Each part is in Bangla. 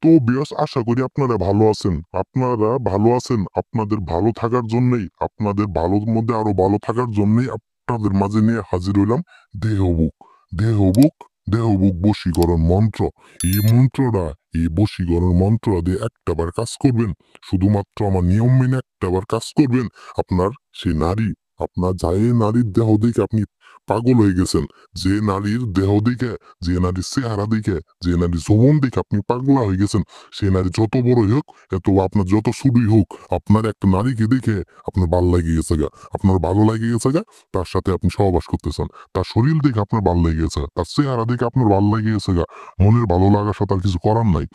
তো বিয়াস আশা করি আপনারা ভালো আছেন। আপনারা ভালো আছেন। আপনাদের ভালো থাকার জন্যই, আপনাদের ভালোর মধ্যে আরো ভালো থাকার জন্যই আপনাদের মাঝে নিয়ে হাজির হইলাম দেহবুক। দেহবুক, দেহবুক বশীকরণ মন্ত্র। এই মন্ত্রটা, এই বশীকরণ মন্ত্রটা দিয়ে একটাবার কাজ করবেন। শুধুমাত্র আমার নিয়ম মেনে একটাবার কাজ করবেন। আপনার সেই নারী, আপনার যে নারীর দেহ দেখে আপনি পাগল হয়ে গেছেন, যে নারীর দেহ দেখে, যে নারীর চেহারা দেখে, যে নারীর যৌবন দেখে আপনি পাগলা হয়ে গেছেন, সে নারী যত বড়ই হোক, এত আপনার যত ছোটই হোক, আপনার একটা নারীকে দেখে আপনার ভালো লাগে গেছে গা, আপনার ভালো লাগে গেছে গা, তার সাথে আপনি সহবাস করতেছেন। তার শরীর দেখে আপনার ভালো লেগে গেছে, তার চেহারা দেখে আপনার ভালো লেগে গেছে গা। মনের ভালো লাগার সাথে আর কিছু করার নাই।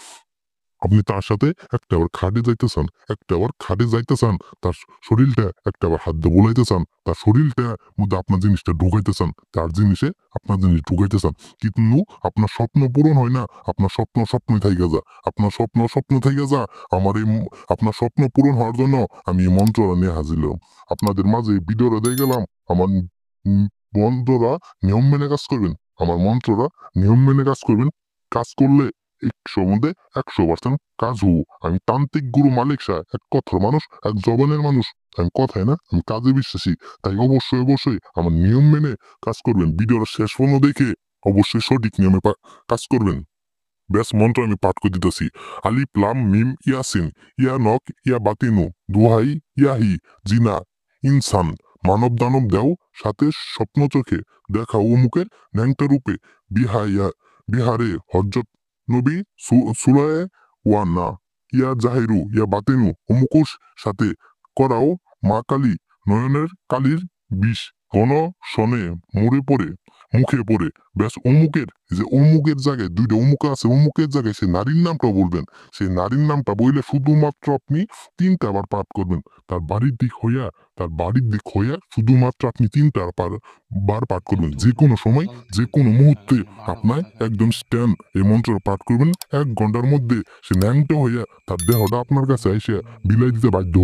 আপনি তার সাথে একটাবার খাটে যাইতেছেন, একটাবার খাটে যাইতেছেন, তার শরীরটা একটাবার হাত দিয়ে বুলাইতে চান, তার শরীরটার মধ্যে আপনার জিনিসটা ঢুকাইতে চান, তার জিনিসে আপনার জিনিস ঢুকাইতে চান। কিন্তু আপনার স্বপ্ন পূরণ হয় না, আপনার স্বপ্ন স্বপ্নই থাইকা যা, আপনার স্বপ্ন স্বপ্ন থাইকা যা। আমার এই আপনার স্বপ্ন পূরণ হওয়ার জন্য আমি এই মন্ত্রটা নিয়ে হাজির হলাম। আপনাদের মাঝে এই ভিডিওটা দিয়ে গেলাম। আমার মন্ত্ররা নিয়ম মেনে কাজ করবেন। আমার মন্ত্ররা নিয়ম মেনে কাজ করবেন। কাজ করলে ১০০ মধ্যে ১০০% কাজ হবো। আমি তান্ত্রিক গুরু মালিক শাহ, এক কথার মানুষ, এক জবানের মানুষ। আমি কথায় না, আমি কাজে বিশ্বাসী। তাই অবশ্যই অবশ্যই আমার নিয়ম মেনে কাজ করবেন। ভিডিওটা শেষ পর্যন্ত দেখে অবশ্যই সঠিক নিয়মে কাজ করবেন। ব্যাস মন্ত্র আমি পাঠ করে দিতেছি। আলিফ লাম মিম ইয়াসিন, ইয়া নক ইয়া বাতিনু, দুহাই ইয়াহি, জিনা ইনসান, মানব দানব দেও, সাথে স্বপ্ন চোখে দেখা মুখের ন্যাংটা রূপে, বিহাইয়া বিহারে হজরত নবী সুলায়ে ওয়া না, ইয়া জাহিরু ইয়া বাতিনু, অমুকুর সাথে করাও মা কালী, নয়নের কালীর বিষ, ঘন শনে মুড়ে পড়ে মুখে পড়ে। ব্যাস অমুকের, যে অমুকের জায়গায় দুইটা অমুক আছে, অমুকের জায়গায় সে নারীর নামটা বলবেন। সেই নারীর নামটা বললে শুধুমাত্র আপনি ৩টা বার পাঠ করবেন। তার বাড়ির দিক হইয়া, তার বাড়ির দিক হইয়া শুধুমাত্র আপনি ৩টা বার পাঠ করবেন। যে কোনো সময়, যে কোনো মুহূর্তে আপনার একদম স্ট্যান্ড এই মন্ত্র পাঠ করবেন। ১ ঘন্টার মধ্যে সে ন্যাংটা হইয়া তার দেহটা আপনার কাছে এসে বিলাই দিতে বাধ্য হবে।